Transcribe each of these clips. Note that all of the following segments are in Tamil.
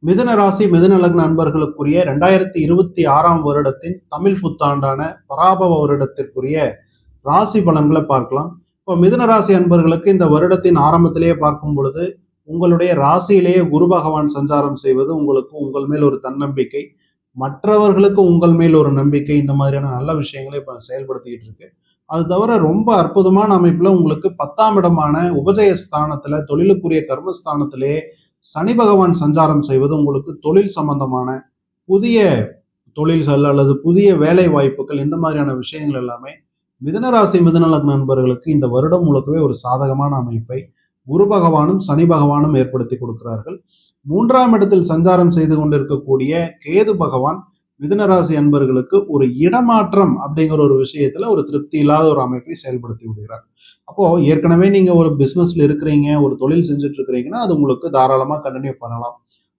மிதுன ராசி மிதுன லக்ன அன்பர்களுக்குரிய 2026ஆம் வருடத்தின் தமிழ் புத்தாண்டான பராபவ வருடத்திற்குரிய ராசி பலன்களை பார்க்கலாம். இப்போ மிதுன ராசி அன்பர்களுக்கு இந்த வருடத்தின் ஆரம்பத்திலேயே பார்க்கும் பொழுது உங்களுடைய ராசியிலேயே குரு பகவான் சஞ்சாரம் செய்வது உங்களுக்கு உங்கள் மேல் ஒரு தன்னம்பிக்கை, மற்றவர்களுக்கு உங்கள் மேல் ஒரு நம்பிக்கை, இந்த மாதிரியான நல்ல விஷயங்களை இப்போ செயல்படுத்திக்கிட்டு இருக்கு. அது தவிர ரொம்ப அற்புதமான அமைப்புல உங்களுக்கு 10ஆம் இடமான உபஜயஸ்தானத்துல தொழிலுக்குரிய கர்மஸ்தானத்திலே சனி பகவான் சஞ்சாரம் செய்வது உங்களுக்கு தொழில் சம்பந்தமான புதிய தொழில்கள் அல்லது புதிய வேலை வாய்ப்புகள், இந்த மாதிரியான விஷயங்கள் எல்லாமே மிதுனராசி மிதுன லக்ன நண்பர்களுக்கு இந்த வருடம் முழுக்கவே ஒரு சாதகமான அமைப்பை குரு பகவானும் சனி பகவானும் ஏற்படுத்தி கொடுக்கிறார்கள். 3ஆம் இடத்தில் சஞ்சாரம் செய்து கொண்டிருக்கக்கூடிய கேது பகவான் மிதுனராசி அன்பர்களுக்கு ஒரு இடமாற்றம் அப்படிங்கிற ஒரு விஷயத்துல ஒரு திருப்தி இல்லாத ஒரு அமைப்பை செயல்படுத்தி விடுகிறார். அப்போ ஏற்கனவே நீங்க ஒரு பிசினஸ்ல இருக்கிறீங்க, ஒரு தொழில் செஞ்சுட்டு இருக்கிறீங்கன்னா அது உங்களுக்கு தாராளமா கண்டினியூ பண்ணலாம்.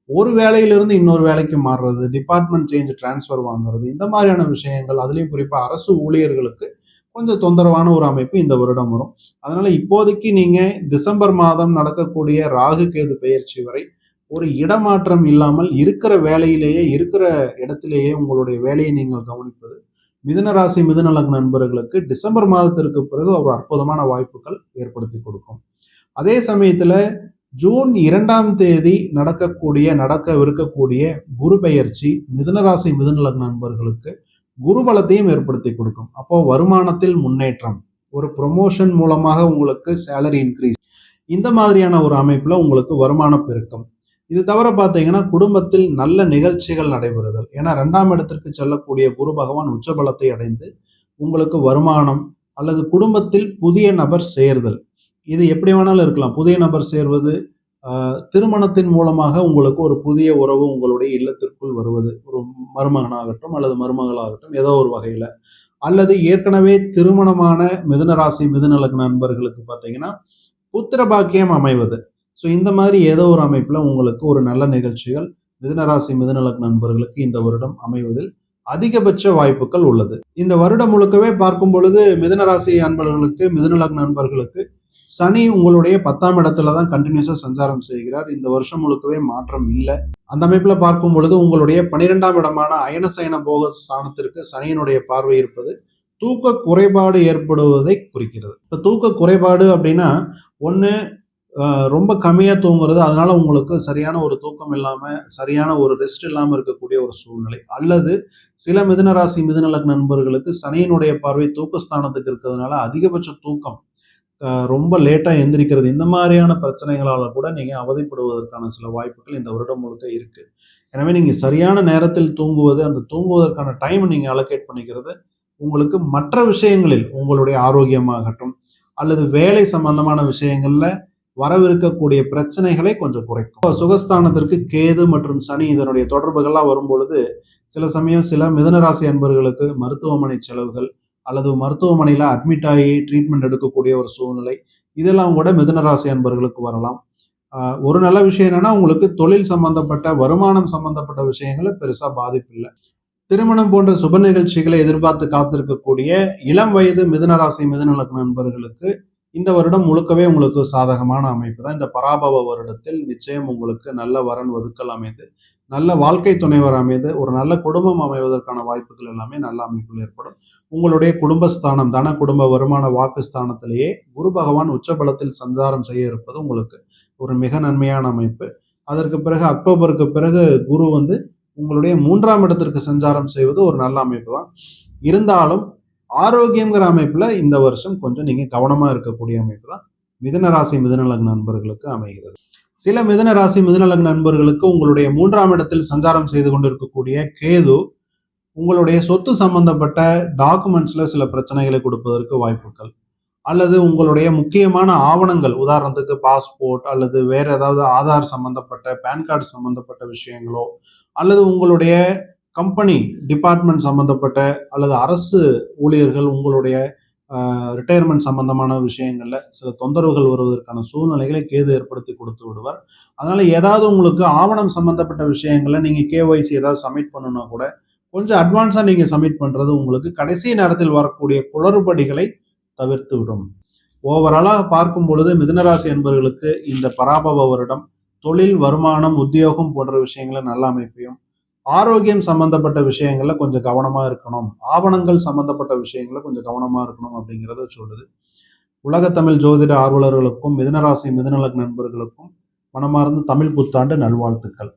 ஒரு வேலையிலிருந்து இன்னொரு வேலைக்கு மாறுறது, டிபார்ட்மெண்ட் சேஞ்ச் டிரான்ஸ்ஃபர் வாங்குறது, இந்த மாதிரியான விஷயங்கள், அதுலயும் குறிப்பா அரசு ஊழியர்களுக்கு கொஞ்சம் தொந்தரவான ஒரு அமைப்பு இந்த வருடம் வரும். அதனால இப்போதைக்கு நீங்க டிசம்பர் மாதம் நடக்கக்கூடிய ராகு கேது பெயர்ச்சி வரை ஒரு இடமாற்றம் இல்லாமல் இருக்கிற வேலையிலேயே இருக்கிற இடத்திலேயே உங்களுடைய வேலையை நீங்கள் கவனிப்பது மிதுன ராசி மிதுன லக்ன நண்பர்களுக்கு டிசம்பர் மாதத்திற்கு பிறகு ஒரு அற்புதமான வாய்ப்புகள் ஏற்படுத்தி கொடுக்கும். அதே சமயத்துல ஜூன் 2ஆம் தேதி நடக்கவிருக்கக்கூடிய குரு பெயர்ச்சி மிதுன ராசி மிதுன லக்ன நண்பர்களுக்கு குரு பலத்தையும் ஏற்படுத்தி கொடுக்கும். அப்போ வருமானத்தில் முன்னேற்றம், ஒரு ப்ரொமோஷன் மூலமாக உங்களுக்கு சேலரி இன்க்ரீஸ், இந்த மாதிரியான ஒரு அமைப்புல உங்களுக்கு வருமான பெருக்கம். இது தவிர பார்த்தீங்கன்னா குடும்பத்தில் நல்ல நிகழ்ச்சிகள் நடைபெறுதல். ஏன்னா 2ஆம் இடத்திற்கு செல்லக்கூடிய குரு பகவான் உச்சபலத்தை அடைந்து உங்களுக்கு வருமானம் அல்லது குடும்பத்தில் புதிய நபர் சேர்தல், இது எப்படி வேணாலும் இருக்கலாம். புதிய நபர் சேர்வது, திருமணத்தின் மூலமாக உங்களுக்கு ஒரு புதிய உறவு உங்களுடைய இல்லத்திற்குள் வருவது, ஒரு மருமகனாகட்டும் அல்லது மருமகளாகட்டும், ஏதோ ஒரு வகையில, அல்லது ஏற்கனவே திருமணமான மிதுன ராசி மிதுன லக்ன நண்பர்களுக்கு பார்த்தீங்கன்னா புத்திர பாக்கியம் அமைவது. ஸோ இந்த மாதிரி ஏதோ ஒரு அமைப்புல உங்களுக்கு ஒரு நல்ல நிகழ்ச்சிகள் மிதுன ராசி மிதுன லக்ன நண்பர்களுக்கு இந்த வருடம் அமைவதில் அதிகபட்ச வாய்ப்புகள் உள்ளது. இந்த வருடம் முழுக்கவே பார்க்கும் பொழுது மிதுன ராசி அன்பர்களுக்கு மிதுன லக்ன நண்பர்களுக்கு சனி உங்களுடைய 10ஆம் இடத்துல தான் கண்டினியூஸா சஞ்சாரம் செய்கிறார். இந்த வருஷம் முழுக்கவே மாற்றம் இல்லை. அந்த அமைப்புல பார்க்கும் பொழுது உங்களுடைய 12ஆம் இடமான அயனசயன போக ஸ்தானத்திற்கு சனியினுடைய பார்வை இருப்பது தூக்க குறைபாடு ஏற்படுவதை குறிக்கிறது. இப்ப தூக்க குறைபாடு அப்படின்னா ஒண்ணு ரொம்ப கம்மியா தூங்குறது, அதனால உங்களுக்கு சரியான ஒரு தூக்கம் இல்லாம, சரியான ஒரு ரெஸ்ட் இல்லாம இருக்கக்கூடிய ஒரு சூழ்நிலை, அல்லது சில மிதுன ராசி மிதுன லக்ன நண்பர்களுக்கு சனியினுடைய பார்வை தூக்கஸ்தானத்துக்கு இருக்கிறதுனால அதிகபட்ச தூக்கம், ரொம்ப லேட்டா எந்திரிக்கிறது, இந்த மாதிரியான பிரச்சனைகளால கூட நீங்க அவதிப்படுவதற்கான சில வாய்ப்புகள் இந்த வருடம் முழுக்க இருக்கு. எனவே நீங்க சரியான நேரத்தில் தூங்குவது, அந்த தூங்குவதற்கான டைம் நீங்க அலோகேட் பண்ணிக்கிறது உங்களுக்கு மற்ற விஷயங்களில் உங்களுடைய ஆரோக்கியமாகட்டும் அல்லது வேலை சம்பந்தமான விஷயங்கள்ல வரவிருக்கக்கூடிய பிரச்சனைகளை கொஞ்சம் குறைக்கும். சுகஸ்தானத்திற்கு கேது மற்றும் சனி இதனுடைய தொடர்புகள்லாம் வரும்பொழுது சில சமயம் சில மிதுனராசி அன்பர்களுக்கு மருத்துவமனை செலவுகள் அல்லது மருத்துவமனையில அட்மிட் ஆகி ட்ரீட்மெண்ட் எடுக்கக்கூடிய ஒரு சூழ்நிலை, இதெல்லாம் கூட மிதுனராசி அன்பர்களுக்கு வரலாம். ஒரு நல்ல விஷயம் என்னன்னா உங்களுக்கு தொழில் சம்பந்தப்பட்ட வருமானம் சம்பந்தப்பட்ட விஷயங்கள பெருசா பாதிப்பு இல்லை. திருமணம் போன்ற சுப நிகழ்ச்சிகளை எதிர்பார்த்து காத்திருக்கக்கூடிய இளம் வயது மிதுனராசி மிதுன லக்ன நண்பர்களுக்கு இந்த வருடம் முழுக்கவே உங்களுக்கு சாதகமான அமைப்பு தான். இந்த பராபவ வருடத்தில் நிச்சயம் உங்களுக்கு நல்ல வரன் வதுக்கள் அமைந்து, நல்ல வாழ்க்கை துணைவர் அமைந்து, ஒரு நல்ல குடும்பம் அமைவதற்கான வாய்ப்புகள் எல்லாமே நல்ல அமைப்புகள் ஏற்படும். உங்களுடைய குடும்பஸ்தானம், தன குடும்ப வருமான வாக்குஸ்தானத்திலேயே குரு பகவான் உச்சபலத்தில் சஞ்சாரம் செய்ய இருப்பது உங்களுக்கு ஒரு மிக நன்மையான அமைப்பு. அதற்கு பிறகு அக்டோபருக்கு பிறகு குரு உங்களுடைய 3ஆம் இடத்திற்கு சஞ்சாரம் செய்வது ஒரு நல்ல அமைப்பு தான். இருந்தாலும் ஆரோக்கியங்கிற அமைப்புல இந்த வருஷம் கொஞ்சம் நீங்க கவனமா இருக்கக்கூடிய அமைப்பு தான் மிதுன ராசி மிதுன லக்ன நண்பர்களுக்கு அமைகிறது. சில மிதுன ராசி மிதுன லக்ன நண்பர்களுக்கு உங்களுடைய 3ஆம் இடத்தில் சஞ்சாரம் செய்து கொண்டிருக்கக்கூடிய கேது உங்களுடைய சொத்து சம்பந்தப்பட்ட டாக்குமெண்ட்ஸ்ல சில பிரச்சனைகளை கொடுப்பதற்கு வாய்ப்புகள், அல்லது உங்களுடைய முக்கியமான ஆவணங்கள், உதாரணத்துக்கு பாஸ்போர்ட் அல்லது வேற ஏதாவது ஆதார் சம்பந்தப்பட்ட பேன் கார்டு சம்பந்தப்பட்ட விஷயங்களோ, அல்லது உங்களுடைய கம்பெனி டிபார்ட்மெண்ட் சம்பந்தப்பட்ட அல்லது அரசு ஊழியர்கள் உங்களுடைய ரிட்டையர்மெண்ட் சம்பந்தமான விஷயங்கள்ல சில தொந்தரவுகள் வருவதற்கான சூழ்நிலைகளை கேது ஏற்படுத்தி கொடுத்து விடுவார். அதனால ஏதாவது உங்களுக்கு ஆவணம் சம்பந்தப்பட்ட விஷயங்களை நீங்க கேஒய்சி ஏதாவது சப்மிட் பண்ணணும்னா கூட கொஞ்சம் அட்வான்ஸா நீங்க சப்மிட் பண்றது உங்களுக்கு கடைசி நேரத்தில் வரக்கூடிய குளறுபடிகளை தவிர்த்து விடும். ஓவராலாக பார்க்கும் பொழுது மிதுனராசி என்பவர்களுக்கு இந்த பராபவ வருடம் தொழில், வருமானம், உத்தியோகம் போன்ற விஷயங்கள நல்ல அமைப்பையும், ஆரோக்கியம் சம்பந்தப்பட்ட விஷயங்கள்ல கொஞ்சம் கவனமா இருக்கணும். ஆவணங்கள் சம்பந்தப்பட்ட விஷயங்கள்ல கொஞ்சம் கவனமா இருக்கணும் அப்படிங்கிறத சொல்லுது. உலகத் தமிழ் ஜோதிட ஆர்வலர்களுக்கும், மிதுன ராசி, மிதுன லக்ன நண்பர்களுக்கும் மனமார்ந்த தமிழ் புத்தாண்டு நல்வாழ்த்துக்கள்.